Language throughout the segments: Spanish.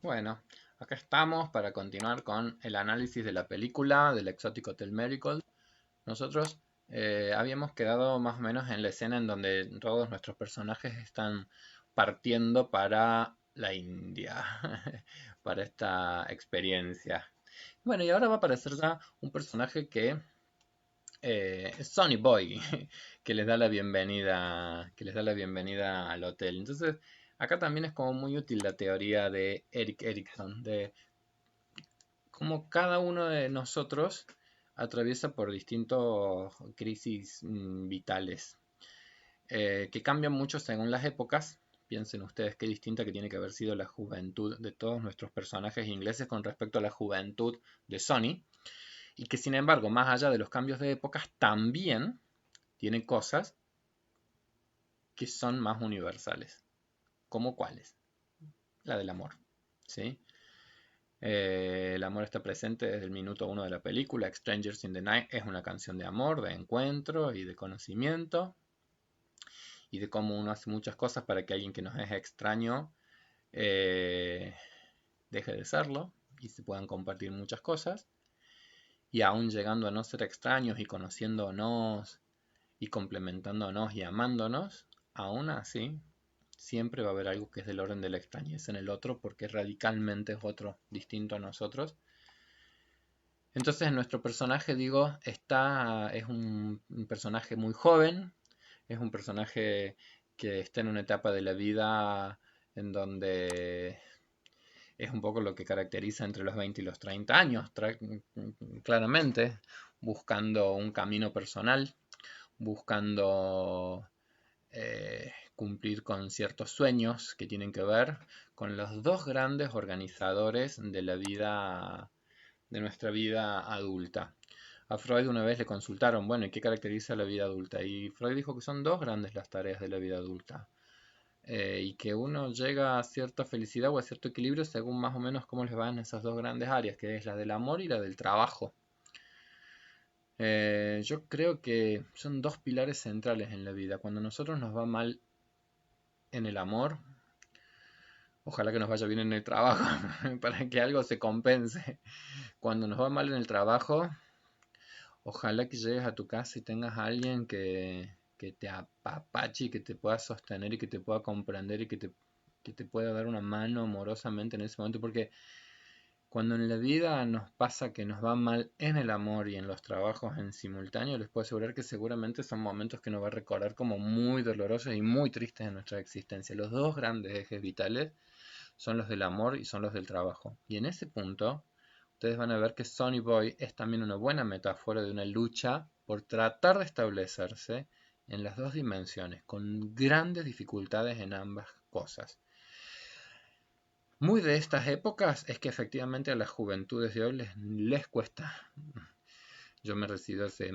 Bueno, acá estamos para continuar con el análisis de la película del Exotic Hotel Miracle. Nosotros habíamos quedado más o menos en la escena en donde todos nuestros personajes están partiendo para la India, para esta experiencia. Bueno, y ahora va a aparecer ya un personaje que es Sonny Boy, que les da la bienvenida, que les da la bienvenida al hotel. Entonces, acá también es como muy útil la teoría de Eric Erikson, de cómo cada uno de nosotros atraviesa por distintos crisis vitales, que cambian mucho según las épocas. Piensen ustedes qué distinta que tiene que haber sido la juventud de todos nuestros personajes ingleses con respecto a la juventud de Sony, y que sin embargo, más allá de los cambios de épocas, también tiene cosas que son más universales. ¿Como cuáles? La del amor, ¿sí? El amor está presente desde el minuto uno de la película. Strangers in the Night es una canción de amor, de encuentro y de conocimiento. Y de cómo uno hace muchas cosas para que alguien que nos es extraño eh, deje de serlo y se puedan compartir muchas cosas. Y aún llegando a no ser extraños y conociéndonos y complementándonos y amándonos, aún así siempre va a haber algo que es del orden de la extrañeza en el otro porque radicalmente es otro, distinto a nosotros. Entonces nuestro personaje, digo, es un personaje muy joven, es un personaje que está en una etapa de la vida en donde es un poco lo que caracteriza entre los 20 y los 30 años, claramente, buscando un camino personal, buscando cumplir con ciertos sueños que tienen que ver con los dos grandes organizadores de la vida, de nuestra vida adulta. A Freud una vez le consultaron, bueno, ¿y qué caracteriza la vida adulta? Y Freud dijo que son dos grandes las tareas de la vida adulta. Y que uno llega a cierta felicidad o a cierto equilibrio según más o menos cómo les van esas dos grandes áreas, que es la del amor y la del trabajo. Yo creo que son dos pilares centrales en la vida. Cuando a nosotros nos va mal en el amor, ojalá que nos vaya bien en el trabajo para que algo se compense. Cuando nos va mal en el trabajo, ojalá que llegues a tu casa y tengas a alguien que te apapache y que te pueda sostener y que te pueda comprender y que te pueda dar una mano amorosamente en ese momento. Porque cuando en la vida nos pasa que nos va mal en el amor y en los trabajos en simultáneo, les puedo asegurar que seguramente son momentos que nos va a recordar como muy dolorosos y muy tristes en nuestra existencia. Los dos grandes ejes vitales son los del amor y son los del trabajo. Y en ese punto, ustedes van a ver que Sonny Boy es también una buena metáfora de una lucha por tratar de establecerse en las dos dimensiones, con grandes dificultades en ambas cosas. Muy de estas épocas es que efectivamente a las juventudes de hoy les cuesta. Yo me recibí hace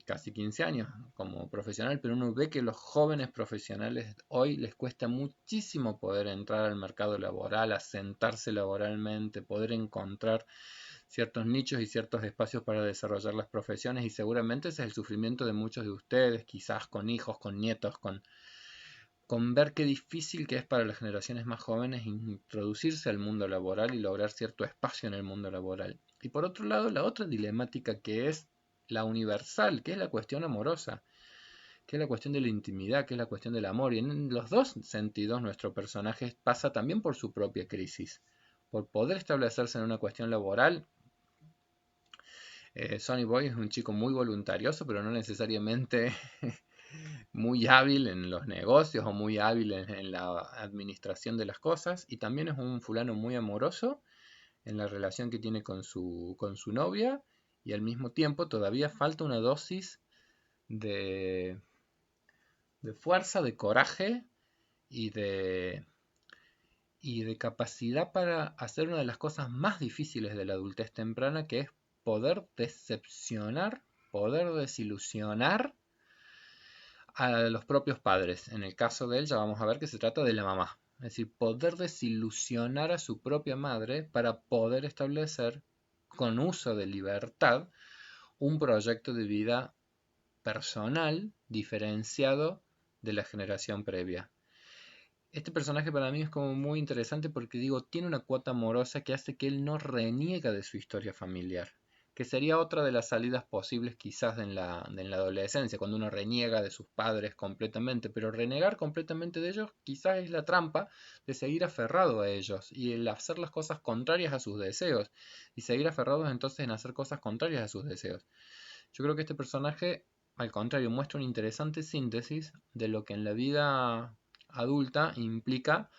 casi 15 años como profesional, pero uno ve que los jóvenes profesionales hoy les cuesta muchísimo poder entrar al mercado laboral, asentarse laboralmente, poder encontrar ciertos nichos y ciertos espacios para desarrollar las profesiones, y seguramente ese es el sufrimiento de muchos de ustedes, quizás con hijos, con nietos, con ver qué difícil que es para las generaciones más jóvenes introducirse al mundo laboral y lograr cierto espacio en el mundo laboral. Y por otro lado, la otra dilemática que es la universal, que es la cuestión amorosa, que es la cuestión de la intimidad, que es la cuestión del amor. Y en los dos sentidos nuestro personaje pasa también por su propia crisis. Por poder establecerse en una cuestión laboral, Sonny Boy es un chico muy voluntarioso, pero no necesariamente muy hábil en los negocios o muy hábil en la administración de las cosas. Y también es un fulano muy amoroso en la relación que tiene con su novia. Y al mismo tiempo todavía falta una dosis de, de fuerza, de coraje y y de capacidad para hacer una de las cosas más difíciles de la adultez temprana, que es poder decepcionar, poder desilusionar a los propios padres. En el caso de él ya vamos a ver que se trata de la mamá. Es decir, poder desilusionar a su propia madre para poder establecer, con uso de libertad, un proyecto de vida personal diferenciado de la generación previa. Este personaje para mí es como muy interesante porque digo, tiene una cuota amorosa que hace que él no reniega de su historia familiar, que sería otra de las salidas posibles quizás en la adolescencia, cuando uno reniega de sus padres completamente, pero renegar completamente de ellos quizás es la trampa de seguir aferrado a ellos y el hacer las cosas contrarias a sus deseos y seguir aferrados entonces en hacer cosas contrarias a sus deseos. Yo creo que este personaje, al contrario, muestra una interesante síntesis de lo que en la vida adulta implica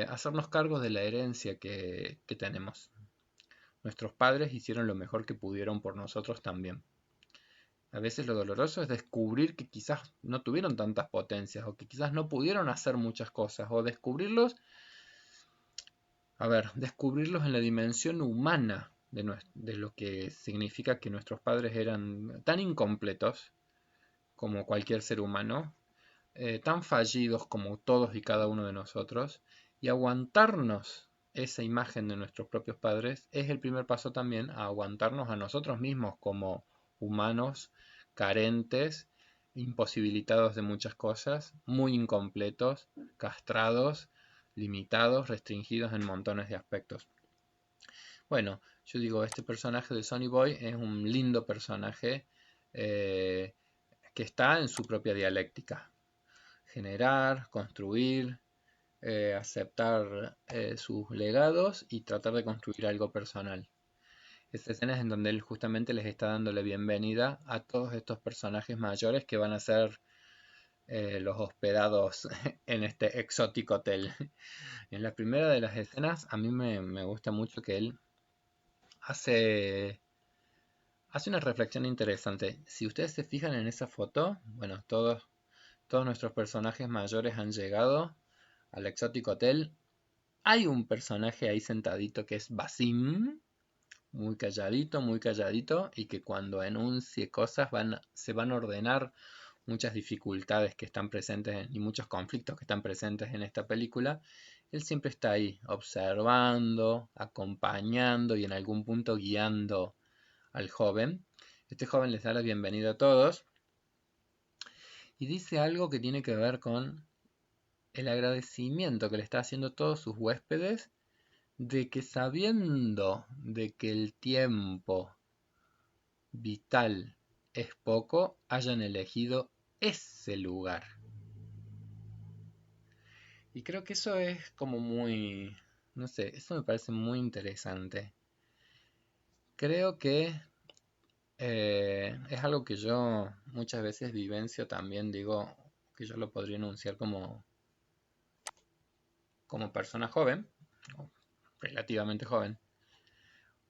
hacernos cargo de la herencia que tenemos. Nuestros padres hicieron lo mejor que pudieron por nosotros también. A veces lo doloroso es descubrir que quizás no tuvieron tantas potencias o que quizás no pudieron hacer muchas cosas o descubrirlos, descubrirlos en la dimensión humana de lo que significa que nuestros padres eran tan incompletos como cualquier ser humano, tan fallidos como todos y cada uno de nosotros, y aguantarnos esa imagen de nuestros propios padres es el primer paso también a aguantarnos a nosotros mismos como humanos carentes, imposibilitados de muchas cosas, muy incompletos, castrados, limitados, restringidos en montones de aspectos. Bueno, yo digo, este personaje de Sonny Boy es un lindo personaje eh, que está en su propia dialéctica. Generar, construir, aceptar sus legados y tratar de construir algo personal. Esta escena es en donde él justamente les está dando la bienvenida a todos estos personajes mayores que van a ser los hospedados en este exótico hotel. En la primera de las escenas a mí me gusta mucho que él hace, hace una reflexión interesante. Si ustedes se fijan en esa foto, bueno, todos nuestros personajes mayores han llegado al exótico hotel. Hay un personaje ahí sentadito que es Basim, muy calladito, y que cuando enuncie cosas se van a ordenar muchas dificultades que están presentes y muchos conflictos que están presentes en esta película. Él siempre está ahí, observando, acompañando y en algún punto guiando al joven. Este joven les da la bienvenida a todos y dice algo que tiene que ver con el agradecimiento que le está haciendo a todos sus huéspedes de que sabiendo de que el tiempo vital es poco, hayan elegido ese lugar. Y creo que eso es como muy, no sé, eso me parece muy interesante. Creo que es algo que yo muchas veces vivencio también, digo, que yo lo podría enunciar como persona joven, o relativamente joven,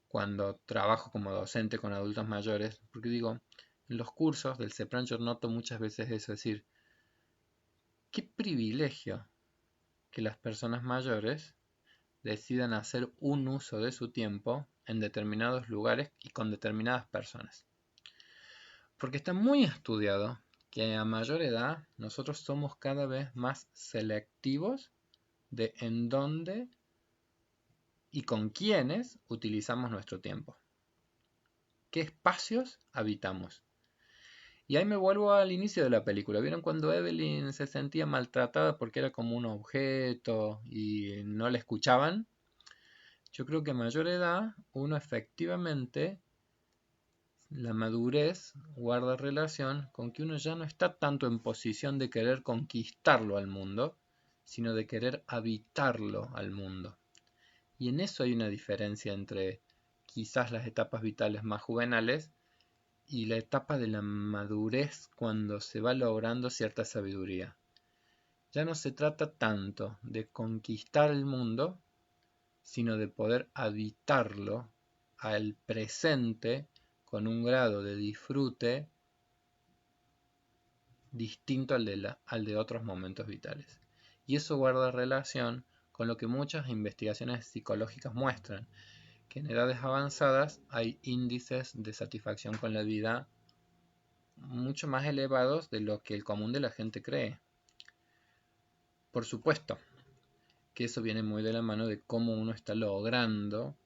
cuando trabajo como docente con adultos mayores, porque digo, en los cursos del CEPRAN yo noto muchas veces eso, es decir, qué privilegio que las personas mayores decidan hacer un uso de su tiempo en determinados lugares y con determinadas personas. Porque está muy estudiado que a mayor edad nosotros somos cada vez más selectivos de en dónde y con quiénes utilizamos nuestro tiempo. ¿Qué espacios habitamos? Y ahí me vuelvo al inicio de la película. ¿Vieron cuando Evelyn se sentía maltratada porque era como un objeto y no la escuchaban? Yo creo que a mayor edad uno efectivamente, la madurez guarda relación con que uno ya no está tanto en posición de querer conquistarlo al mundo, sino de querer habitarlo al mundo. Y en eso hay una diferencia entre quizás las etapas vitales más juvenales y la etapa de la madurez cuando se va logrando cierta sabiduría. Ya no se trata tanto de conquistar el mundo, sino de poder habitarlo al presente con un grado de disfrute distinto al de otros momentos vitales. Y eso guarda relación con lo que muchas investigaciones psicológicas muestran, que en edades avanzadas hay índices de satisfacción con la vida mucho más elevados de lo que el común de la gente cree. Por supuesto que eso viene muy de la mano de cómo uno está logrando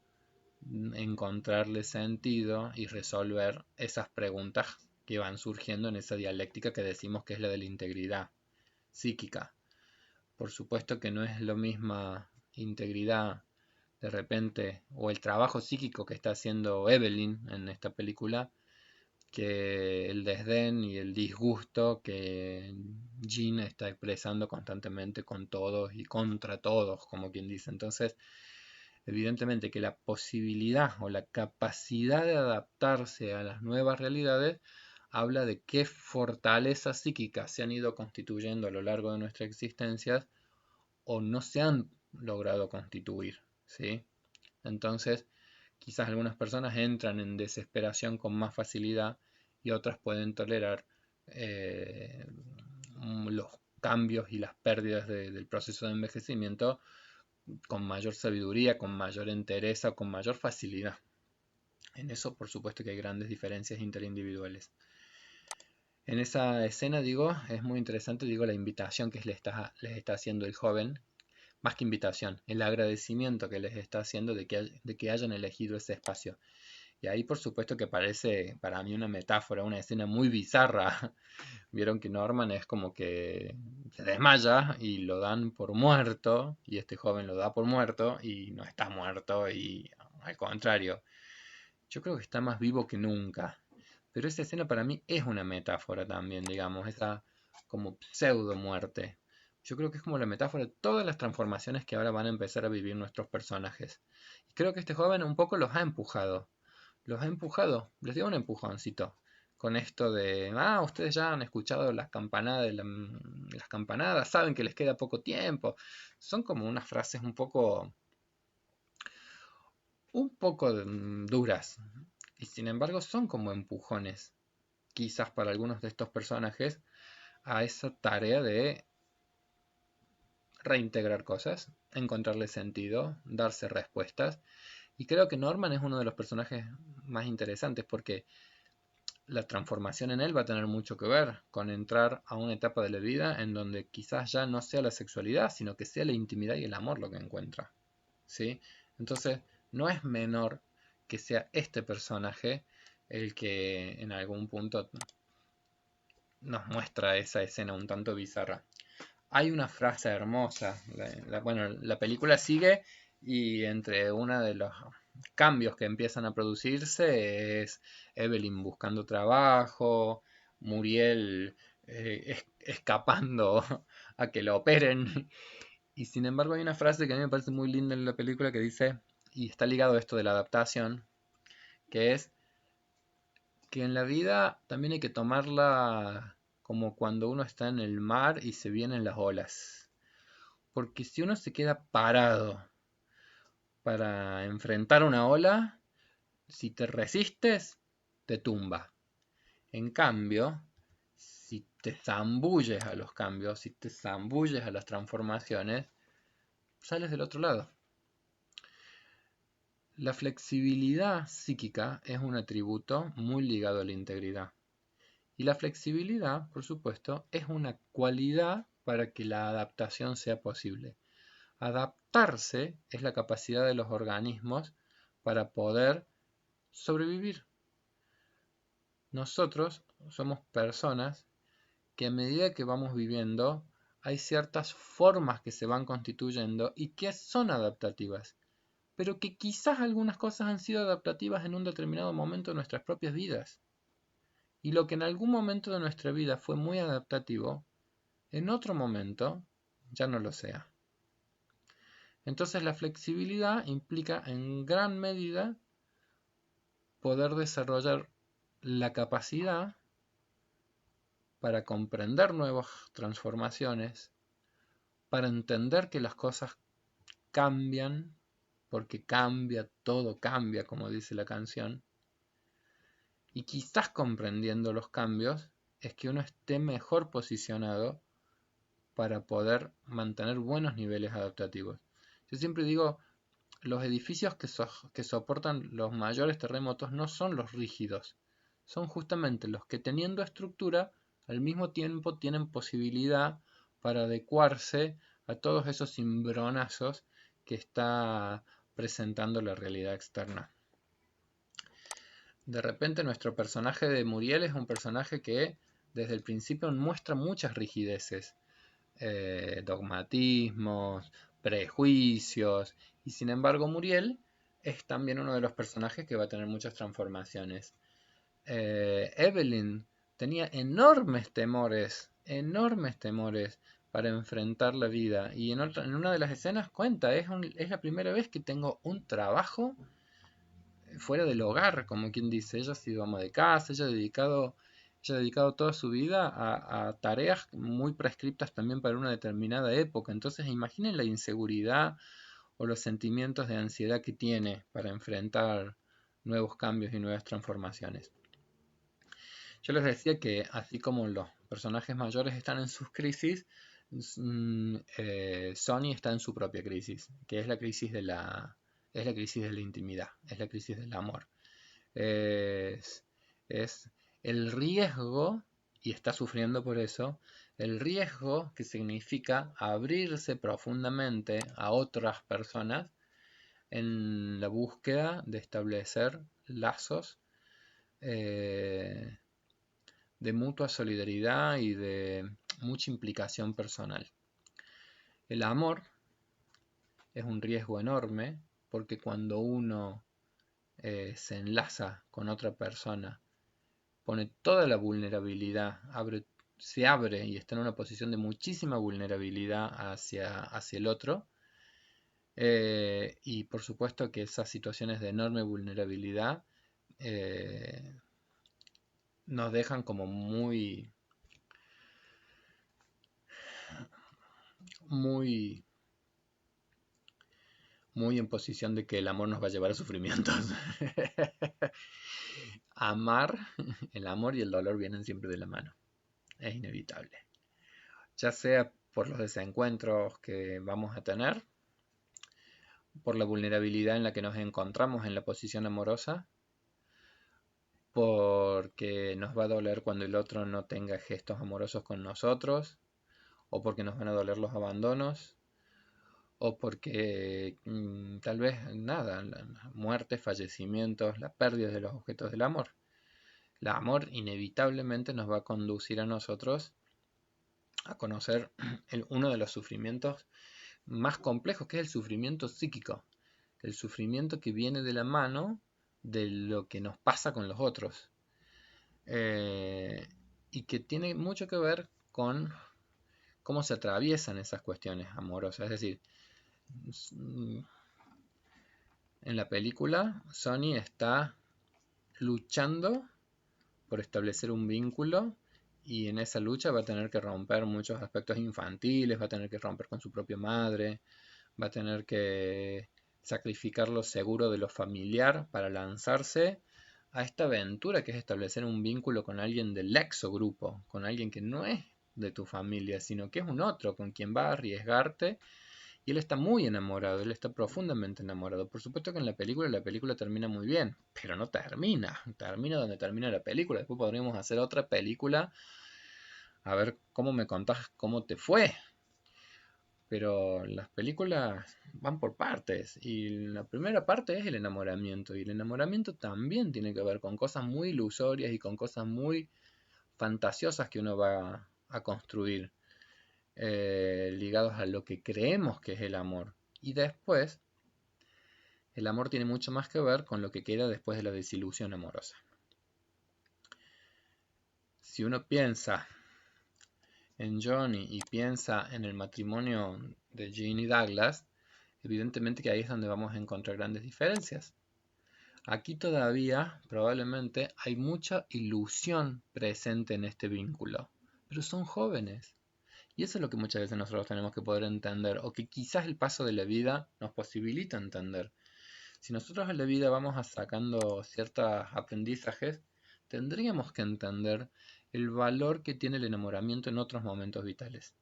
encontrarle sentido y resolver esas preguntas que van surgiendo en esa dialéctica que decimos que es la de la integridad. psíquica. Por supuesto que no es la misma integridad de repente, o el trabajo psíquico que está haciendo Evelyn en esta película, que el desdén y el disgusto que Jean está expresando constantemente con todos y contra todos, como quien dice. Entonces, evidentemente que la posibilidad o la capacidad de adaptarse a las nuevas realidades habla de qué fortalezas psíquicas se han ido constituyendo a lo largo de nuestra existencia o no se han logrado constituir, ¿sí? Entonces, quizás algunas personas entran en desesperación con más facilidad y otras pueden tolerar eh, los cambios y las pérdidas del proceso de envejecimiento con mayor sabiduría, con mayor entereza, con mayor facilidad. En eso, por supuesto que hay grandes diferencias interindividuales. En esa escena, digo, es muy interesante, digo, la invitación que les está haciendo el joven, más que invitación, el agradecimiento que les está haciendo de que hayan elegido ese espacio. Y ahí por supuesto que parece para mí una metáfora, una escena muy bizarra. Vieron que Norman es como que se desmaya y lo dan por muerto, y este joven lo da por muerto y no está muerto, y al contrario, yo creo que está más vivo que nunca. Pero esa escena para mí es una metáfora también, digamos, esa como pseudo muerte. Yo creo que es como la metáfora de todas las transformaciones que ahora van a empezar a vivir nuestros personajes. Y creo que este joven un poco los ha empujado, les dio un empujoncito con esto de, ustedes ya han escuchado las campanadas, las campanadas, saben que les queda poco tiempo. Son como unas frases un poco duras, y sin embargo son como empujones, quizás para algunos de estos personajes, a esa tarea de reintegrar cosas, encontrarle sentido, darse respuestas. Y creo que Norman es uno de los personajes más interesantes porque la transformación en él va a tener mucho que ver con entrar a una etapa de la vida en donde quizás ya no sea la sexualidad, sino que sea la intimidad y el amor lo que encuentra, ¿sí? Entonces, no es menor que sea este personaje el que en algún punto nos muestra esa escena un tanto bizarra. Hay una frase hermosa, bueno, la película sigue y entre uno de los cambios que empiezan a producirse es Evelyn buscando trabajo, Muriel escapando a que lo operen. Y sin embargo hay una frase que a mí me parece muy linda en la película que dice, y está ligado a esto de la adaptación, que es que en la vida también hay que tomarla como cuando uno está en el mar y se vienen las olas. Porque si uno se queda parado para enfrentar una ola, si te resistes, te tumba. En cambio, si te zambulles a los cambios, si te zambulles a las transformaciones, sales del otro lado. La flexibilidad psíquica es un atributo muy ligado a la integridad. Y la flexibilidad, por supuesto, es una cualidad para que la adaptación sea posible. Adaptarse es la capacidad de los organismos para poder sobrevivir. Nosotros somos personas que a medida que vamos viviendo hay ciertas formas que se van constituyendo y que son adaptativas, pero que quizás algunas cosas han sido adaptativas en un determinado momento de nuestras propias vidas. Y lo que en algún momento de nuestra vida fue muy adaptativo, en otro momento ya no lo sea. Entonces la flexibilidad implica en gran medida poder desarrollar la capacidad para comprender nuevas transformaciones, para entender que las cosas cambian, porque cambia, todo cambia, como dice la canción, y quizás comprendiendo los cambios es que uno esté mejor posicionado para poder mantener buenos niveles adaptativos. Yo siempre digo, los edificios que soportan los mayores terremotos no son los rígidos, son justamente los que teniendo estructura al mismo tiempo tienen posibilidad para adecuarse a todos esos cimbronazos que está presentando la realidad externa. De repente nuestro personaje de Muriel es un personaje que desde el principio muestra muchas rigideces. dogmatismos, prejuicios, y sin embargo Muriel es también uno de los personajes que va a tener muchas transformaciones. Evelyn tenía enormes temores para enfrentar la vida, y en una de las escenas cuenta, es la primera vez que tengo un trabajo fuera del hogar, como quien dice. Ella ha sido ama de casa, ella ha dedicado toda su vida a tareas muy prescriptas también para una determinada época. Entonces imaginen la inseguridad o los sentimientos de ansiedad que tiene para enfrentar nuevos cambios y nuevas transformaciones. Yo les decía que así como los personajes mayores están en sus crisis, Sony está en su propia crisis, que es la crisis es la crisis de la intimidad, es la crisis del amor. Es, es el riesgo, y está sufriendo por eso, el riesgo que significa abrirse profundamente a otras personas en la búsqueda de establecer lazos eh, de mutua solidaridad y de mucha implicación personal. El amor es un riesgo enorme porque cuando uno se enlaza con otra persona, pone toda la vulnerabilidad, se abre y está en una posición de muchísima vulnerabilidad hacia el otro. Y por supuesto que esas situaciones de enorme vulnerabilidad eh, nos dejan como muy, muy en posición de que el amor nos va a llevar a sufrimientos. Amar, el amor y el dolor vienen siempre de la mano. Es inevitable. Ya sea por los desencuentros que vamos a tener, por la vulnerabilidad en la que nos encontramos en la posición amorosa, porque nos va a doler cuando el otro no tenga gestos amorosos con nosotros, o porque nos van a doler los abandonos, o porque tal vez nada, muertes, fallecimientos, la pérdida de los objetos del amor. El amor inevitablemente nos va a conducir a nosotros a conocer uno de los sufrimientos más complejos, que es el sufrimiento psíquico, el sufrimiento que viene de la mano de lo que nos pasa con los otros, eh, y que tiene mucho que ver con cómo se atraviesan esas cuestiones amorosas. Es decir, en la película Sony está luchando por establecer un vínculo, y en esa lucha va a tener que romper muchos aspectos infantiles, va a tener que romper con su propia madre, va a tener que sacrificar lo seguro de lo familiar para lanzarse a esta aventura que es establecer un vínculo con alguien del exogrupo, con alguien que no es de tu familia, sino que es un otro con quien va a arriesgarte. Y él está muy enamorado, él está profundamente enamorado. Por supuesto que en la película termina muy bien, pero no termina donde termina la película. Después podríamos hacer otra película, a ver cómo me contás cómo te fue. Pero las películas van por partes, y la primera parte es el enamoramiento, y el enamoramiento también tiene que ver con cosas muy ilusorias y con cosas muy fantasiosas que uno va a construir, ligados a lo que creemos que es el amor. Y después, el amor tiene mucho más que ver con lo que queda después de la desilusión amorosa. Si uno piensa en Johnny y piensa en el matrimonio de Jean y Douglas, evidentemente que ahí es donde vamos a encontrar grandes diferencias. Aquí todavía probablemente hay mucha ilusión presente en este vínculo, pero son jóvenes. Y eso es lo que muchas veces nosotros tenemos que poder entender, o que quizás el paso de la vida nos posibilita entender. Si nosotros en la vida vamos sacando ciertos aprendizajes, tendríamos que entender el valor que tiene el enamoramiento en otros momentos vitales.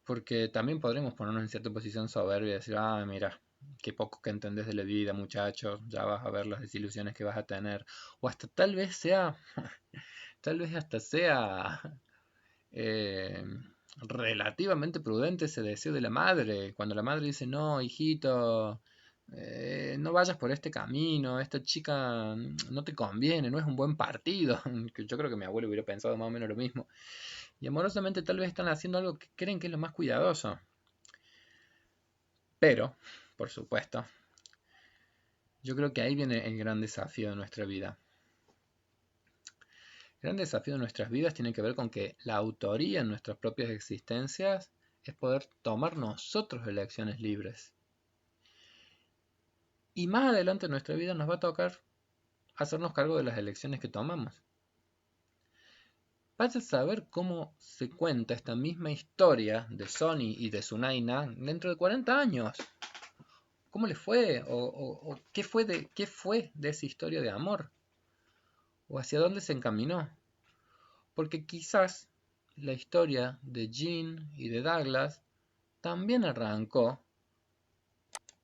Porque también podremos ponernos en cierta posición soberbia y decir, ah, mira, qué poco que entendés de la vida, muchacho, ya vas a ver las desilusiones que vas a tener. O hasta tal vez sea, tal vez hasta sea eh, relativamente prudente ese deseo de la madre. Cuando la madre dice, no, hijito, no vayas por este camino, esta chica no te conviene, no es un buen partido. Que yo creo que mi abuelo hubiera pensado más o menos lo mismo. Y amorosamente tal vez están haciendo algo que creen que es lo más cuidadoso. Pero, por supuesto, yo creo que ahí viene el gran desafío de nuestra vida. El gran desafío de nuestras vidas tiene que ver con que la autoría en nuestras propias existencias es poder tomar nosotros elecciones libres. Y más adelante en nuestra vida nos va a tocar hacernos cargo de las elecciones que tomamos. Vas a saber cómo se cuenta esta misma historia de Sony y de Sunaina dentro de 40 años. ¿Cómo le fue? ¿O qué fue de esa historia de amor? ¿O hacia dónde se encaminó? Porque quizás la historia de Jean y de Douglas también arrancó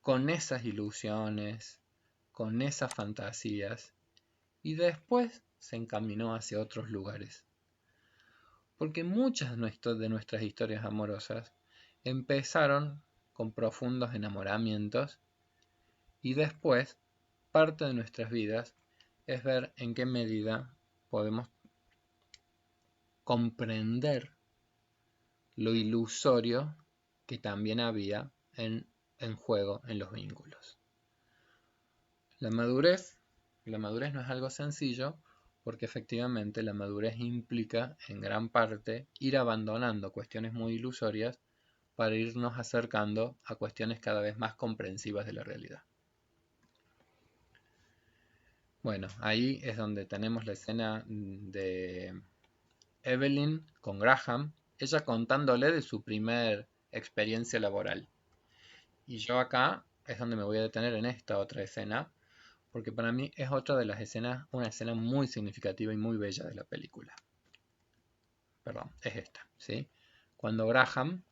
con esas ilusiones, con esas fantasías, y después se encaminó hacia otros lugares. Porque muchas de nuestras historias amorosas empezaron con profundos enamoramientos y después parte de nuestras vidas es ver en qué medida podemos comprender lo ilusorio que también había en juego en los vínculos. La madurez no es algo sencillo porque efectivamente la madurez implica en gran parte ir abandonando cuestiones muy ilusorias para irnos acercando a cuestiones cada vez más comprensivas de la realidad. Bueno, ahí es donde tenemos la escena de Evelyn con Graham, ella contándole de su primer experiencia laboral. Y yo acá es donde me voy a detener en esta otra escena, porque para mí es otra de las escenas, una escena muy significativa y muy bella de la película. Perdón, es esta, ¿sí? Cuando Graham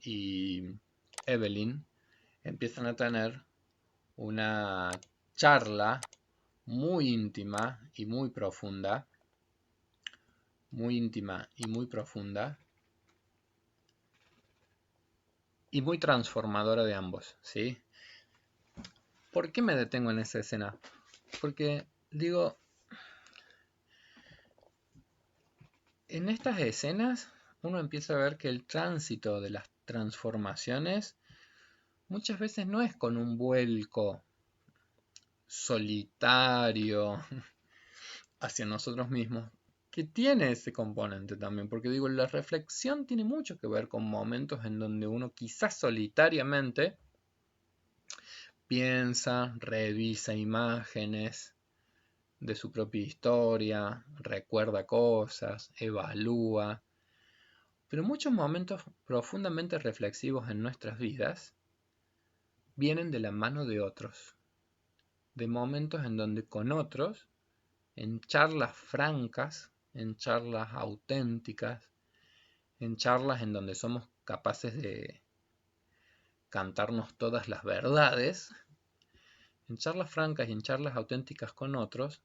y Evelyn empiezan a tener una charla muy íntima y muy profunda, y muy transformadora de ambos, ¿sí? ¿Por qué me detengo en esa escena? Porque digo, en estas escenas uno empieza a ver que el tránsito de las transformaciones muchas veces no es con un vuelco solitario hacia nosotros mismos, que tiene ese componente también, porque digo, la reflexión tiene mucho que ver con momentos en donde uno quizás solitariamente piensa, revisa imágenes de su propia historia, recuerda cosas, evalúa, pero muchos momentos profundamente reflexivos en nuestras vidas vienen de la mano de otros, de momentos en donde con otros, en charlas francas, en charlas auténticas, en charlas en donde somos capaces de cantarnos todas las verdades, en charlas francas y en charlas auténticas con otros,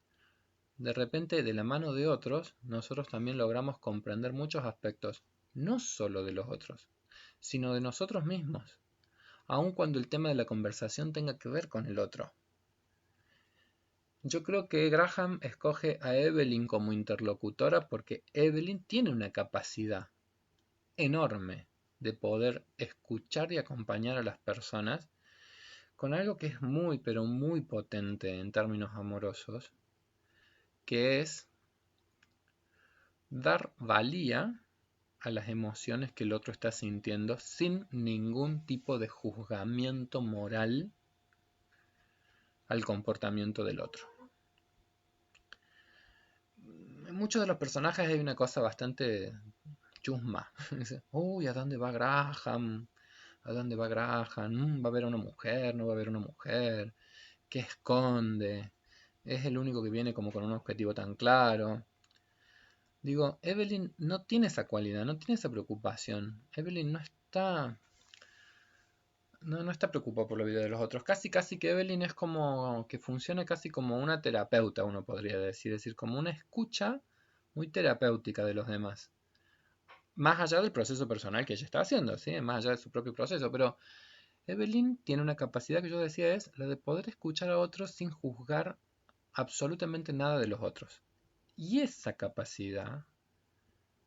de repente de la mano de otros, nosotros también logramos comprender muchos aspectos, no solo de los otros, sino de nosotros mismos, aun cuando el tema de la conversación tenga que ver con el otro. Yo creo que Graham escoge a Evelyn como interlocutora porque Evelyn tiene una capacidad enorme de poder escuchar y acompañar a las personas con algo que es muy, pero muy potente en términos amorosos, que es dar valía a las emociones que el otro está sintiendo sin ningún tipo de juzgamiento moral al comportamiento del otro. En muchos de los personajes hay una cosa bastante chusma. Uy, ¿a dónde va Graham? ¿A dónde va Graham? ¿Va a haber una mujer? ¿No va a haber una mujer? ¿Qué esconde? Es el único que viene como con un objetivo tan claro. Digo, Evelyn no tiene esa cualidad, no tiene esa preocupación. Evelyn no está preocupada por la vida de los otros. Casi que Evelyn es como que funciona casi como una terapeuta, uno podría decir. Es decir, como una escucha muy terapéutica de los demás. Más allá del proceso personal que ella está haciendo, ¿sí? Más allá de su propio proceso. Pero Evelyn tiene una capacidad que yo decía es la de poder escuchar a otros sin juzgar absolutamente nada de los otros. Y esa capacidad,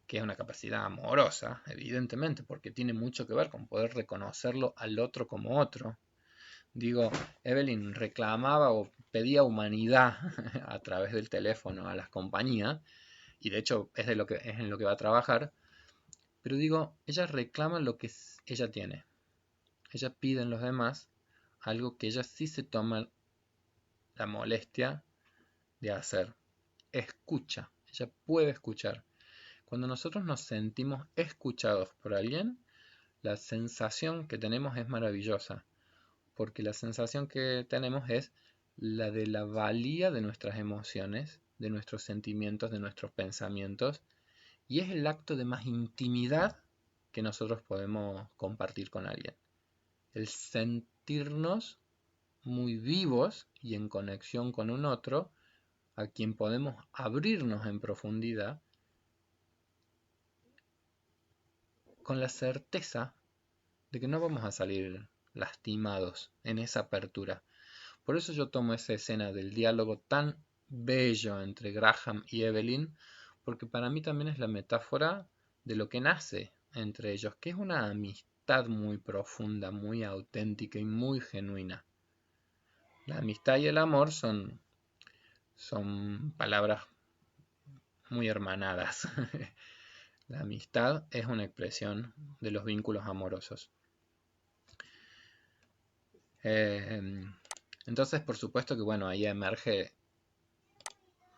que es una capacidad amorosa, evidentemente, porque tiene mucho que ver con poder reconocerlo al otro como otro. Digo, Evelyn reclamaba o pedía humanidad a través del teléfono a las compañías, y de hecho es en lo que va a trabajar, pero digo, ella reclama lo que ella tiene. Ella pide en los demás algo que ella sí se toma la molestia de hacer. Escucha, ella puede escuchar. Cuando nosotros nos sentimos escuchados por alguien, la sensación que tenemos es maravillosa, porque la sensación que tenemos es la de la valía de nuestras emociones, de nuestros sentimientos, de nuestros pensamientos, y es el acto de más intimidad que nosotros podemos compartir con alguien. El sentirnos muy vivos y en conexión con un otro, a quien podemos abrirnos en profundidad, con la certeza de que no vamos a salir lastimados en esa apertura. Por eso yo tomo esa escena del diálogo tan bello entre Graham y Evelyn, porque para mí también es la metáfora de lo que nace entre ellos, que es una amistad muy profunda, muy auténtica y muy genuina. La amistad y el amor son palabras muy hermanadas. La amistad es una expresión de los vínculos amorosos. Entonces, por supuesto que bueno, ahí emerge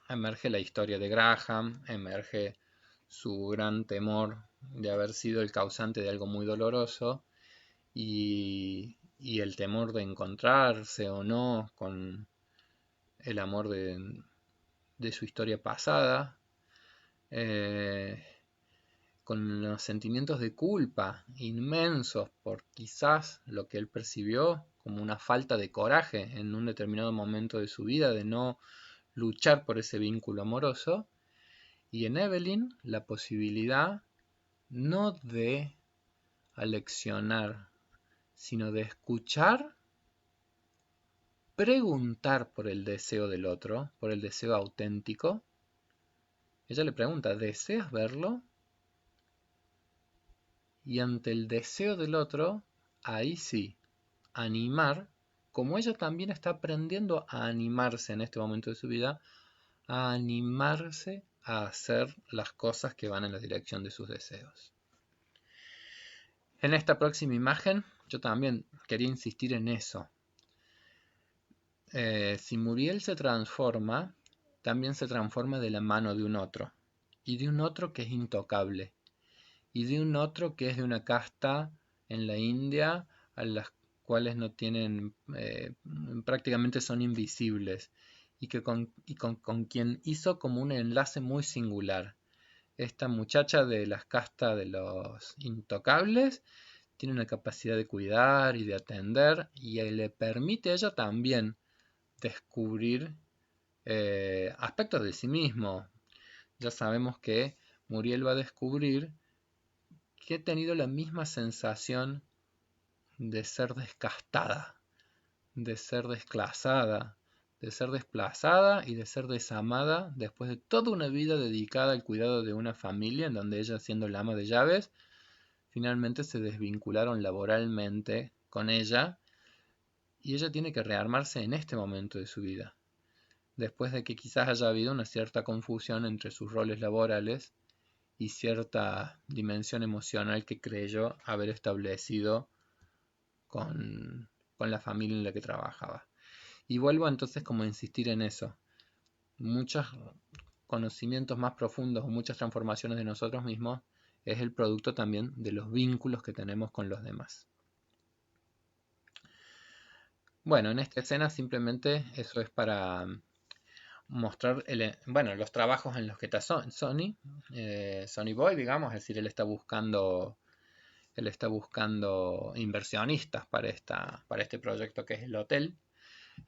la historia de Graham, emerge su gran temor de haber sido el causante de algo muy doloroso y el temor de encontrarse o no con el amor de su historia pasada, eh, con los sentimientos de culpa inmensos por quizás lo que él percibió como una falta de coraje en un determinado momento de su vida de no luchar por ese vínculo amoroso, y en Evelyn la posibilidad no de aleccionar, sino de escuchar, preguntar por el deseo del otro, por el deseo auténtico. Ella le pregunta, ¿deseas verlo? Y ante el deseo del otro, ahí sí, animar, como ella también está aprendiendo a animarse en este momento de su vida, a animarse a hacer las cosas que van en la dirección de sus deseos. En esta próxima imagen, yo también quería insistir en eso. Si Muriel se transforma, también se transforma de la mano de un otro, y de un otro que es intocable, y de un otro que es de una casta en la India a las cuales no tienen, prácticamente son invisibles, y con quien hizo como un enlace muy singular. Esta muchacha de las castas de los intocables tiene una capacidad de cuidar y de atender, y le permite a ella también descubrir aspectos de sí mismo. Ya sabemos que Muriel va a descubrir que he tenido la misma sensación de ser descastada, de ser desclasada, de ser desplazada y de ser desamada después de toda una vida dedicada al cuidado de una familia en donde ella, siendo la ama de llaves, finalmente se desvincularon laboralmente con ella y ella tiene que rearmarse en este momento de su vida, después de que quizás haya habido una cierta confusión entre sus roles laborales y cierta dimensión emocional que creyó haber establecido con la familia en la que trabajaba. Y vuelvo entonces como a insistir en eso. Muchos conocimientos más profundos o muchas transformaciones de nosotros mismos es el producto también de los vínculos que tenemos con los demás. Bueno, en esta escena simplemente eso es para mostrar los trabajos en los que está Sonny Boy, digamos, es decir, él está buscando inversionistas para este proyecto que es el hotel.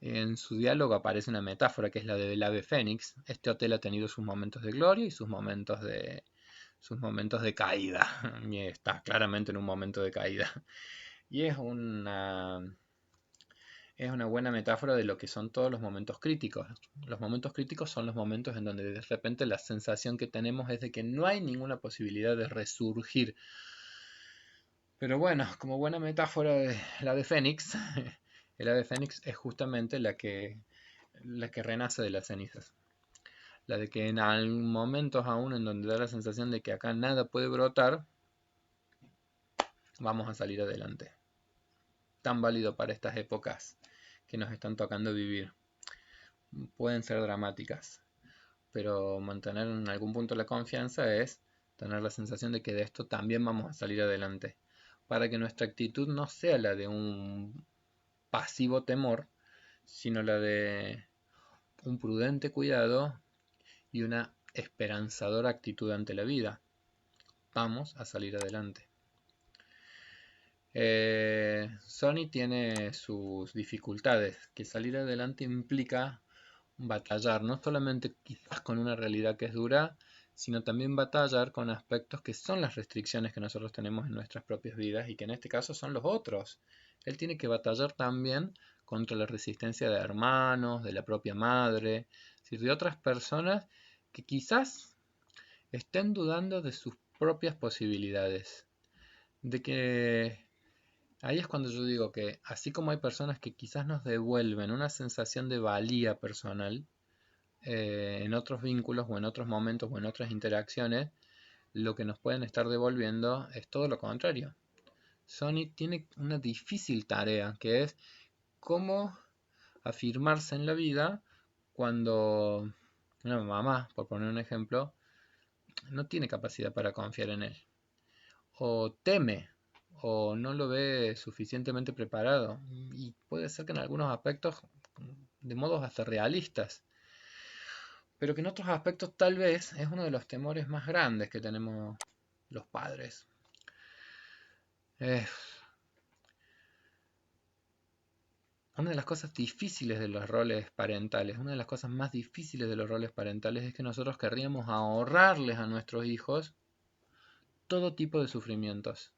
En su diálogo aparece una metáfora que es la del ave fénix. Este hotel ha tenido sus momentos de gloria y sus momentos de caída. Y está claramente en un momento de caída. Y es una buena metáfora de lo que son todos los momentos críticos. Los momentos críticos son los momentos en donde de repente la sensación que tenemos es de que no hay ninguna posibilidad de resurgir. Pero bueno, como buena metáfora de la de Fénix, el ave Fénix es justamente la que renace de las cenizas. La de que en algún momentos aún en donde da la sensación de que acá nada puede brotar, vamos a salir adelante. Tan válido para estas épocas que nos están tocando vivir. Pueden ser dramáticas, pero mantener en algún punto la confianza es tener la sensación de que de esto también vamos a salir adelante, para que nuestra actitud no sea la de un pasivo temor, sino la de un prudente cuidado y una esperanzadora actitud ante la vida. Vamos a salir adelante. Sony tiene sus dificultades, que salir adelante implica batallar, no solamente quizás con una realidad que es dura, sino también batallar con aspectos que son las restricciones que nosotros tenemos en nuestras propias vidas y que en este caso son los otros. Él tiene que batallar también contra la resistencia de hermanos, de la propia madre, es decir, de otras personas que quizás estén dudando de sus propias posibilidades. De que ahí es cuando yo digo que así como hay personas que quizás nos devuelven una sensación de valía personal, en otros vínculos o en otros momentos o en otras interacciones, lo que nos pueden estar devolviendo es todo lo contrario. Sony tiene una difícil tarea que es cómo afirmarse en la vida cuando una mamá, por poner un ejemplo, no tiene capacidad para confiar en él, o teme, o no lo ve suficientemente preparado, y puede ser que en algunos aspectos, de modos hasta realistas, pero que en otros aspectos tal vez es uno de los temores más grandes que tenemos los padres. Eh, una de las cosas difíciles de los roles parentales, una de las cosas más difíciles de los roles parentales es que nosotros querríamos ahorrarles a nuestros hijos todo tipo de sufrimientos.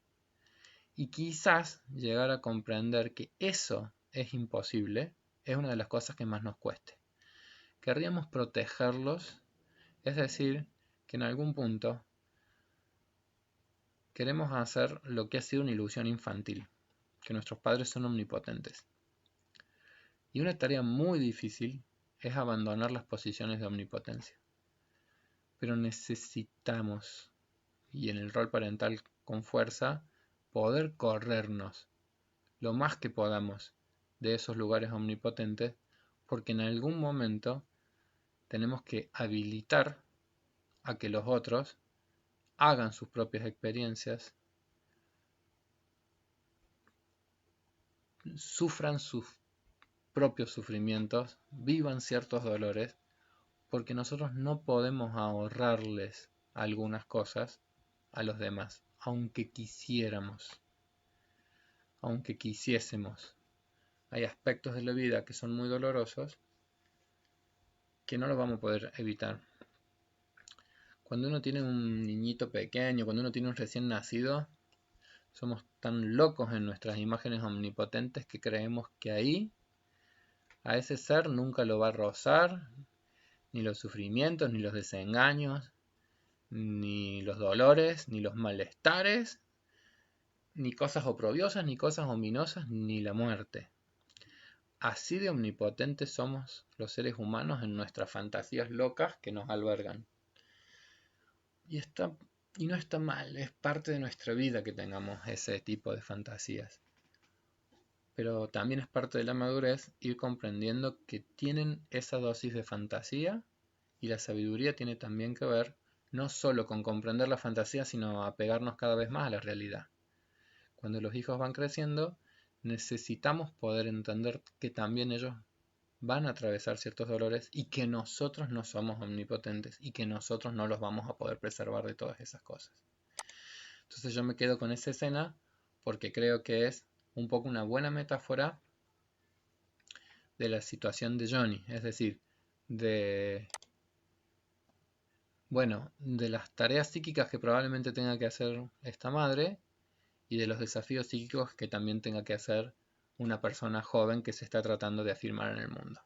Y quizás llegar a comprender que eso es imposible es una de las cosas que más nos cueste. Querríamos protegerlos, es decir, que en algún punto queremos hacer lo que ha sido una ilusión infantil, que nuestros padres son omnipotentes. Y una tarea muy difícil es abandonar las posiciones de omnipotencia. Pero necesitamos, y en el rol parental con fuerza, poder corrernos lo más que podamos de esos lugares omnipotentes, porque en algún momento tenemos que habilitar a que los otros hagan sus propias experiencias, sufran sus propios sufrimientos, vivan ciertos dolores, porque nosotros no podemos ahorrarles algunas cosas a los demás, aunque quisiéramos, aunque quisiésemos. Hay aspectos de la vida que son muy dolorosos que no los vamos a poder evitar. Cuando uno tiene un niñito pequeño, cuando uno tiene un recién nacido, somos tan locos en nuestras imágenes omnipotentes que creemos que ahí a ese ser nunca lo va a rozar, ni los sufrimientos, ni los desengaños, ni los dolores, ni los malestares, ni cosas oprobiosas, ni cosas ominosas, ni la muerte. Así de omnipotentes somos los seres humanos en nuestras fantasías locas que nos albergan. Y no está mal, es parte de nuestra vida que tengamos ese tipo de fantasías. Pero también es parte de la madurez ir comprendiendo que tienen esa dosis de fantasía, y la sabiduría tiene también que ver no solo con comprender la fantasía, sino apegarnos cada vez más a la realidad. Cuando los hijos van creciendo, necesitamos poder entender que también ellos van a atravesar ciertos dolores y que nosotros no somos omnipotentes y que nosotros no los vamos a poder preservar de todas esas cosas. Entonces yo me quedo con esa escena porque creo que es un poco una buena metáfora de la situación de Johnny, es decir, de las tareas psíquicas que probablemente tenga que hacer esta madre y de los desafíos psíquicos que también tenga que hacer una persona joven que se está tratando de afirmar en el mundo.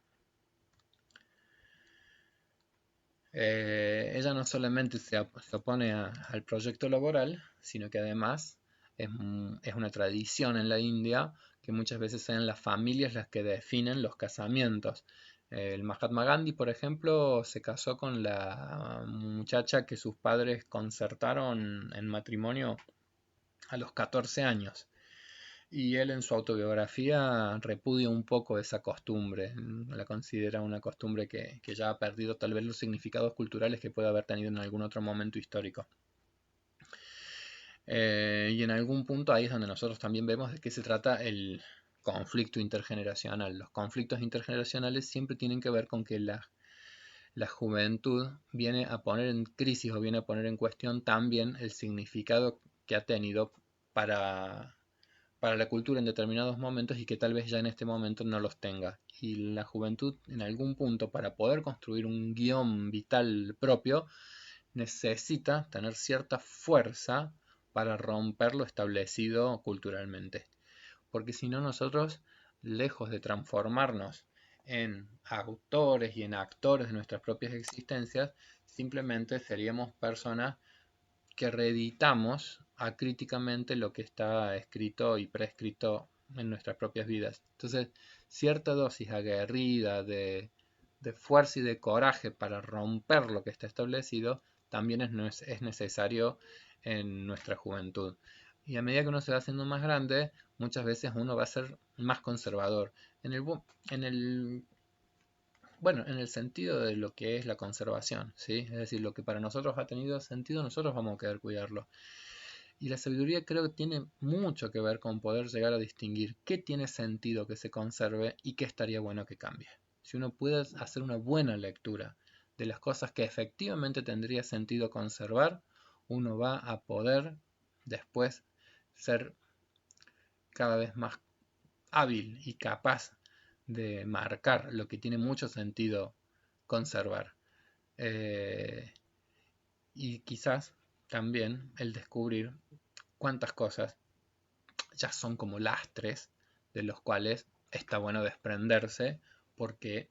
Ella no solamente se opone al proyecto laboral, sino que además es una tradición en la India que muchas veces sean las familias las que definen los casamientos. El Mahatma Gandhi, por ejemplo, se casó con la muchacha que sus padres concertaron en matrimonio a los 14 años. Y él en su autobiografía repudia un poco esa costumbre, la considera una costumbre que ya ha perdido tal vez los significados culturales que puede haber tenido en algún otro momento histórico. Y en algún punto ahí es donde nosotros también vemos de qué se trata el conflicto intergeneracional. Los conflictos intergeneracionales siempre tienen que ver con que la juventud viene a poner en crisis o viene a poner en cuestión también el significado que ha tenido para la cultura en determinados momentos y que tal vez ya en este momento no los tenga. Y la juventud en algún punto para poder construir un guión vital propio necesita tener cierta fuerza para romper lo establecido culturalmente. Porque si no nosotros, lejos de transformarnos en autores y en actores de nuestras propias existencias, simplemente seríamos personas que reeditamos acríticamente lo que está escrito y prescrito en nuestras propias vidas. Entonces, cierta dosis aguerrida de fuerza y de coraje para romper lo que está establecido también es necesario en nuestra juventud. Y a medida que uno se va haciendo más grande, muchas veces uno va a ser más conservador. En el, en el bueno, en el sentido de lo que es la conservación, ¿sí? Es decir, lo que para nosotros ha tenido sentido, nosotros vamos a querer cuidarlo. Y la sabiduría creo que tiene mucho que ver con poder llegar a distinguir qué tiene sentido que se conserve y qué estaría bueno que cambie. Si uno puede hacer una buena lectura de las cosas que efectivamente tendría sentido conservar, uno va a poder después ser cada vez más hábil y capaz de marcar lo que tiene mucho sentido conservar. Eh, y quizás también el descubrir cuántas cosas ya son como lastres de los cuales está bueno desprenderse porque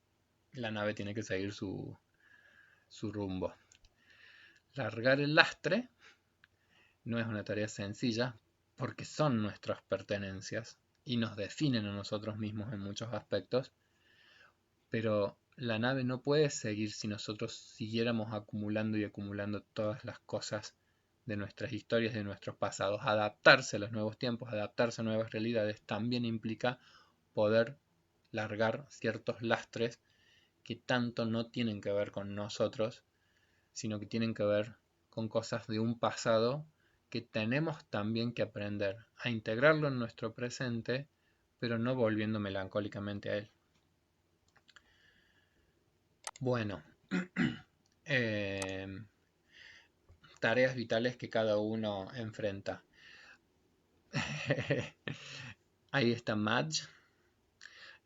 la nave tiene que seguir su rumbo. Largar el lastre no es una tarea sencilla porque son nuestras pertenencias y nos definen a nosotros mismos en muchos aspectos, pero la nave no puede seguir si nosotros siguiéramos acumulando y acumulando todas las cosas de nuestras historias, de nuestros pasados. Adaptarse a los nuevos tiempos, adaptarse a nuevas realidades, también implica poder largar ciertos lastres que tanto no tienen que ver con nosotros, sino que tienen que ver con cosas de un pasado que tenemos también que aprender a integrarlo en nuestro presente, pero no volviendo melancólicamente a él. Bueno, eh, tareas vitales que cada uno enfrenta. Ahí está Madge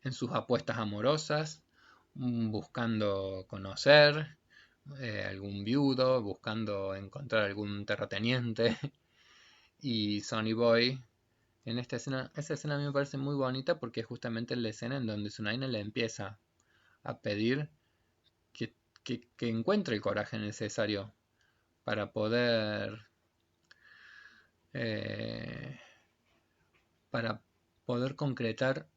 en sus apuestas amorosas, buscando conocer algún viudo, buscando encontrar algún terrateniente. Y Sonny Boy en esta escena, esa escena a mí me parece muy bonita porque es justamente la escena en donde Sunaina le empieza a pedir que, que encuentre el coraje necesario para eh, para poder concretar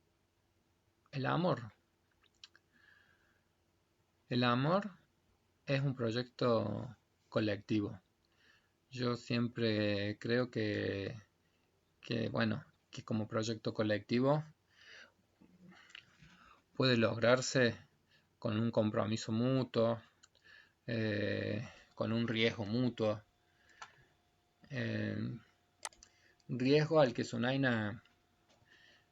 el amor. El amor es un proyecto colectivo. Yo siempre creo bueno, que como proyecto colectivo puede lograrse con un compromiso mutuo, con un riesgo mutuo. Eh, riesgo al que Sunaina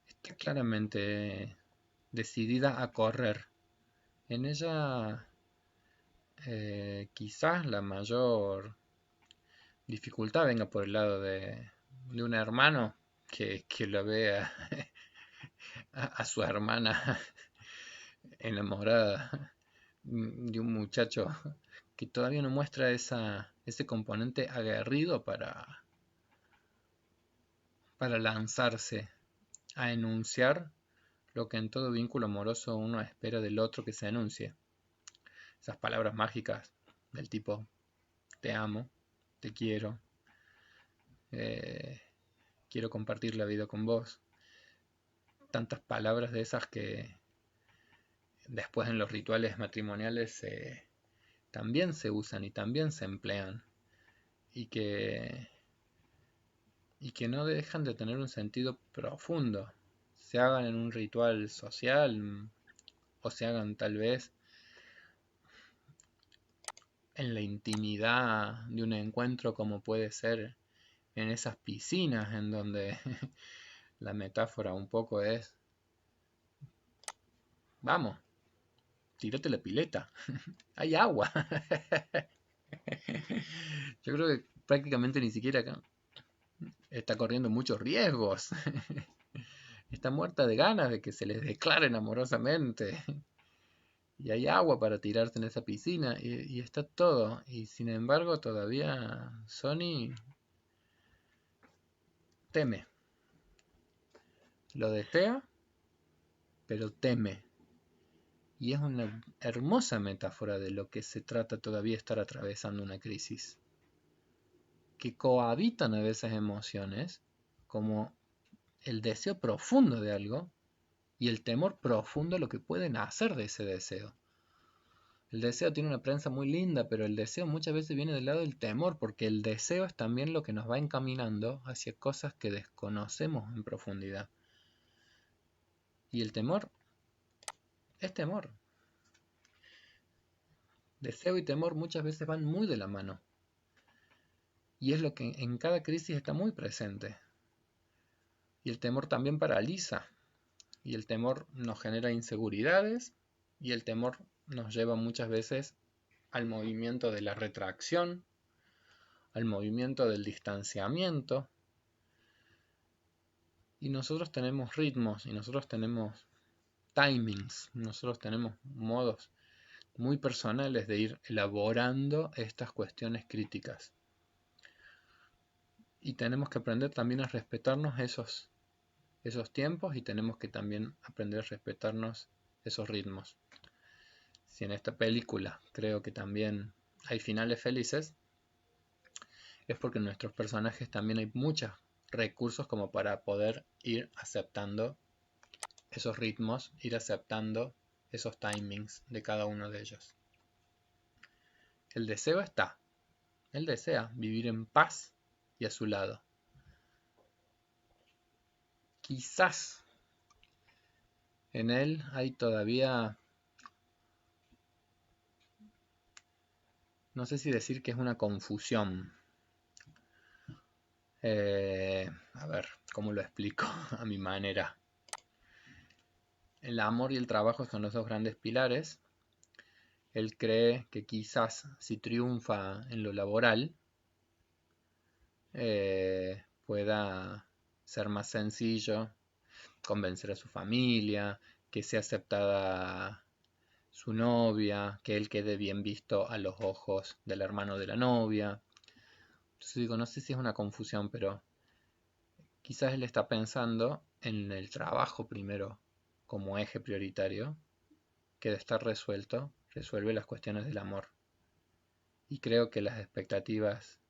está claramente decidida a correr. En ella quizás la mayor dificultad venga por el lado de un hermano que lo ve a su hermana enamorada de un muchacho que todavía no muestra ese componente aguerrido para lanzarse a enunciar lo que en todo vínculo amoroso uno espera del otro que se enuncie. Esas palabras mágicas del tipo te amo, te eh, quiero compartir la vida con vos. Tantas palabras de esas que después en los rituales matrimoniales también se usan y también se emplean y que no dejan de tener un sentido profundo, se hagan en un ritual social o se hagan tal vez en la intimidad de un encuentro como puede ser en esas piscinas en donde la metáfora un poco es, vamos, tírate la pileta, hay agua. Yo creo que prácticamente ni siquiera acá está corriendo muchos riesgos. Está muerta de ganas de que se les declaren amorosamente. Y hay agua para tirarse en esa piscina. Y está todo. Y sin embargo todavía Sony teme. Lo desea, pero teme. Y es una hermosa metáfora de lo que se trata todavía estar atravesando una crisis. Que cohabitan a veces emociones como el deseo profundo de algo y el temor profundo a lo que pueden hacer de ese deseo. El deseo tiene una prensa muy linda, pero el deseo muchas veces viene del lado del temor, porque el deseo es también lo que nos va encaminando hacia cosas que desconocemos en profundidad. Y el temor es temor. Deseo y temor muchas veces van muy de la mano. Y es lo que en cada crisis está muy presente. Y el temor también paraliza. Y el temor nos genera inseguridades. Y el temor nos lleva muchas veces al movimiento de la retracción, al movimiento del distanciamiento. Y nosotros tenemos ritmos y nosotros tenemos timings, nosotros tenemos modos muy personales de ir elaborando estas cuestiones críticas. Y tenemos que aprender también a respetarnos esos tiempos y tenemos que también aprender a respetarnos esos ritmos. Si en esta película creo que también hay finales felices, es porque en nuestros personajes también hay muchos recursos como para poder ir aceptando esos ritmos, ir aceptando esos timings de cada uno de ellos. El deseo está, él desea vivir en paz y a su lado. Quizás en él hay todavía, no sé si decir que es una confusión. A ver, ¿cómo lo explico a mi manera? El amor y el trabajo son los dos grandes pilares. Él cree que quizás si triunfa en lo laboral, pueda ser más sencillo convencer a su familia, que sea aceptada su novia, que él quede bien visto a los ojos del hermano de la novia. Entonces digo, no sé si es una confusión, pero quizás él está pensando en el trabajo primero como eje prioritario, que de estar resuelto, resuelve las cuestiones del amor. Y creo que las expectativas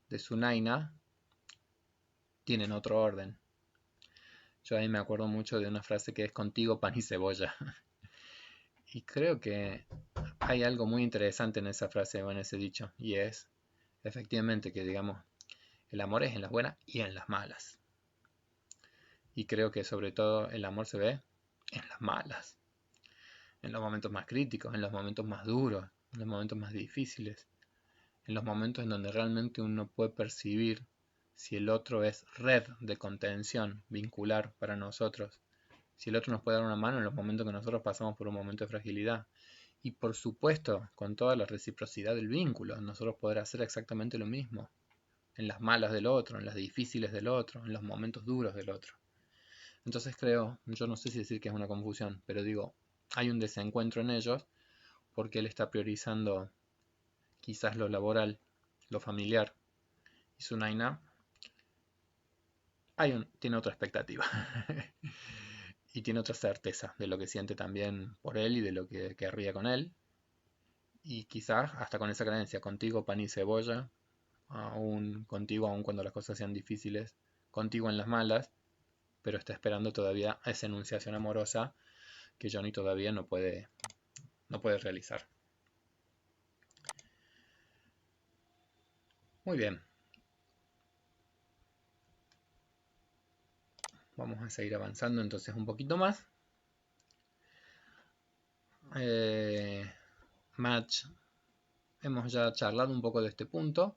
de Sunaina tienen otro orden. Yo ahí me acuerdo mucho de una frase que es contigo pan y cebolla. Y creo que hay algo muy interesante en esa frase o en ese dicho. Y es efectivamente que digamos, el amor es en las buenas y en las malas. Y creo que sobre todo el amor se ve en las malas. En los momentos más críticos, en los momentos más duros, en los momentos más difíciles. En los momentos en donde realmente uno puede percibir si el otro es red de contención vincular para nosotros, si el otro nos puede dar una mano en los momentos que nosotros pasamos por un momento de fragilidad. Y por supuesto, con toda la reciprocidad del vínculo, nosotros poder hacer exactamente lo mismo, en las malas del otro, en las difíciles del otro, en los momentos duros del otro. Entonces creo, yo no sé si decir que es una confusión, pero digo, hay un desencuentro en ellos porque él está priorizando quizás lo laboral, lo familiar, y Sunaina tiene otra expectativa. y tiene otra certeza de lo que siente también por él y de lo que querría con él. Y quizás hasta con esa creencia, contigo pan y cebolla, aún contigo, aun cuando las cosas sean difíciles, contigo en las malas, pero está esperando todavía esa enunciación amorosa que Johnny todavía no puede realizar. Muy bien, vamos a seguir avanzando entonces un poquito más. Match, hemos ya charlado un poco de este punto.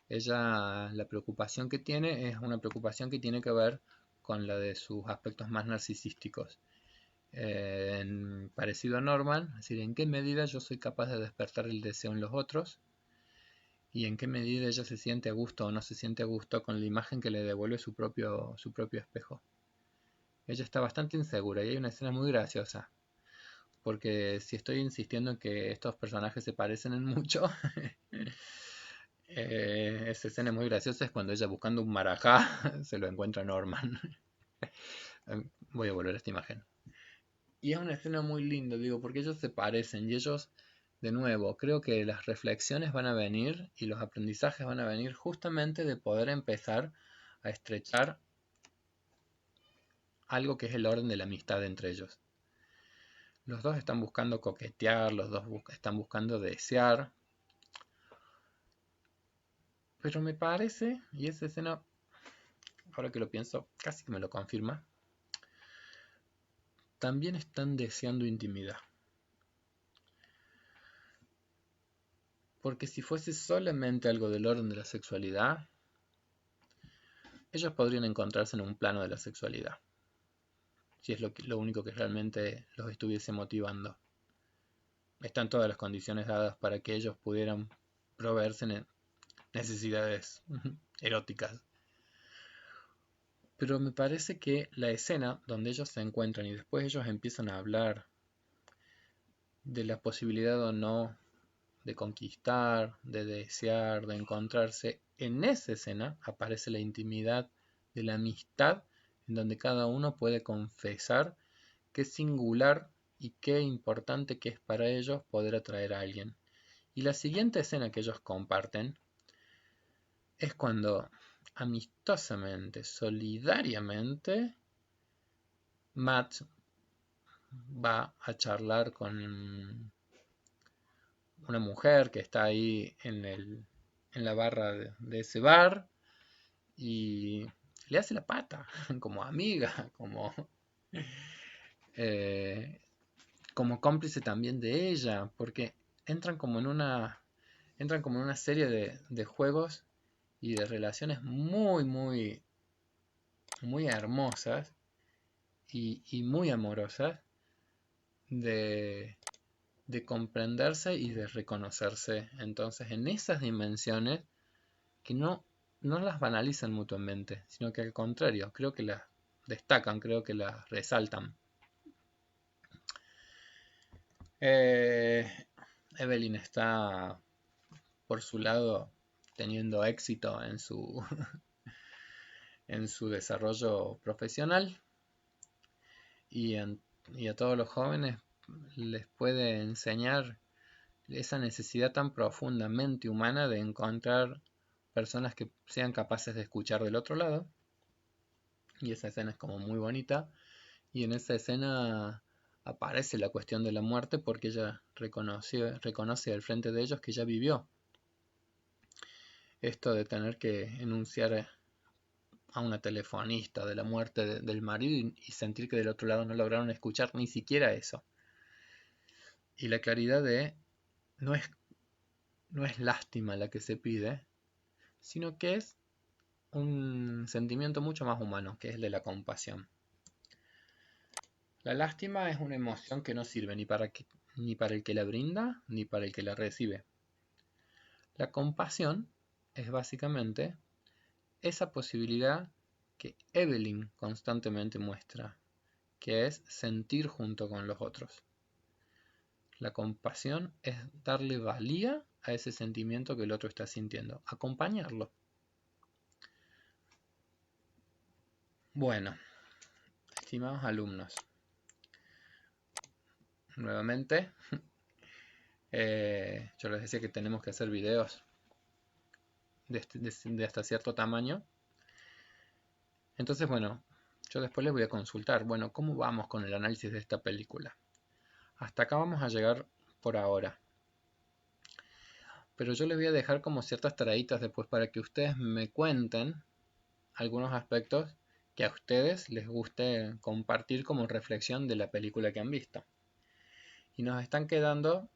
Ella, la preocupación que tiene es una preocupación que tiene que ver con la de sus aspectos más narcisísticos. Parecido a Norman, es decir, en qué medida yo soy capaz de despertar el deseo en los otros y en qué medida ella se siente a gusto o no se siente a gusto con la imagen que le devuelve su propio espejo. Ella está bastante insegura y hay una escena muy graciosa, porque si estoy insistiendo en que estos personajes se parecen en mucho, esa escena es muy graciosa, es cuando ella buscando un marajá se lo encuentra a Norman. Voy a volver a esta imagen. Y es una escena muy linda, digo, porque ellos se parecen y ellos, de nuevo, creo que las reflexiones van a venir y los aprendizajes van a venir justamente de poder empezar a estrechar algo que es el orden de la amistad entre ellos. Los dos están buscando coquetear, los dos están buscando desear, pero me parece, y esa escena, ahora que lo pienso, casi que me lo confirma, también están deseando intimidad. Porque si fuese solamente algo del orden de la sexualidad, ellos podrían encontrarse en un plano de la sexualidad, si es lo único que realmente los estuviese motivando. Están todas las condiciones dadas para que ellos pudieran proveerse necesidades eróticas. Pero me parece que la escena donde ellos se encuentran y después ellos empiezan a hablar de la posibilidad o no de conquistar, de desear, de encontrarse, en esa escena aparece la intimidad de la amistad, en donde cada uno puede confesar qué singular y qué importante que es para ellos poder atraer a alguien. Y la siguiente escena que ellos comparten es cuando amistosamente, solidariamente, Matt va a charlar con una mujer que está ahí en la barra de ese bar y le hace la pata como amiga, eh, como cómplice también de ella, porque entran como en una serie de juegos y de relaciones muy, muy, muy hermosas y muy amorosas de comprenderse y de reconocerse. Entonces, en esas dimensiones que no las banalizan mutuamente, sino que al contrario, creo que las destacan, creo que las resaltan. Evelyn está, por su lado, teniendo éxito en su, en su desarrollo profesional y a todos los jóvenes les puede enseñar esa necesidad tan profundamente humana de encontrar personas que sean capaces de escuchar del otro lado. Y esa escena es como muy bonita. Y en esa escena aparece la cuestión de la muerte porque ella reconoce al frente de ellos que ya vivió esto de tener que enunciar a una telefonista de la muerte del marido y sentir que del otro lado no lograron escuchar ni siquiera eso. Y la claridad de no es lástima la que se pide, sino que es un sentimiento mucho más humano, que es el de la compasión. La lástima es una emoción que no sirve ni para el que la brinda, ni para el que la recibe. La compasión es básicamente esa posibilidad que Evelyn constantemente muestra, que es sentir junto con los otros. La compasión es darle valía a ese sentimiento que el otro está sintiendo, acompañarlo. Bueno, Estimados alumnos, nuevamente, yo les decía que tenemos que hacer videos de hasta cierto tamaño. Entonces, bueno, yo después les voy a consultar, bueno, ¿cómo vamos con el análisis de esta película? Hasta acá vamos a llegar por ahora. Pero yo les voy a dejar como ciertas tareitas después para que ustedes me cuenten algunos aspectos que a ustedes les guste compartir como reflexión de la película que han visto. Y nos están quedando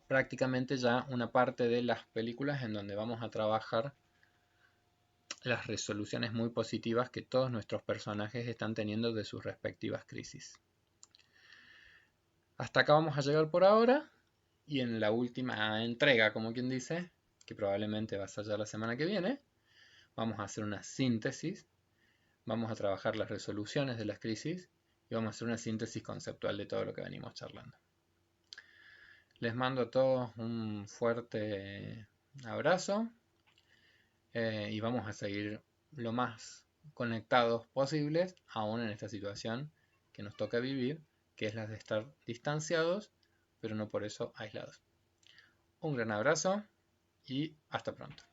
prácticamente ya una parte de las películas en donde vamos a trabajar las resoluciones muy positivas que todos nuestros personajes están teniendo de sus respectivas crisis. Hasta acá vamos a llegar por ahora, y en la última entrega, como quien dice, que probablemente va a ser ya la semana que viene, vamos a hacer una síntesis, vamos a trabajar las resoluciones de las crisis y vamos a hacer una síntesis conceptual de todo lo que venimos charlando. Les mando a todos un fuerte abrazo y vamos a seguir lo más conectados posibles, aún en esta situación que nos toca vivir, que es la de estar distanciados, pero no por eso aislados. Un gran abrazo y hasta pronto.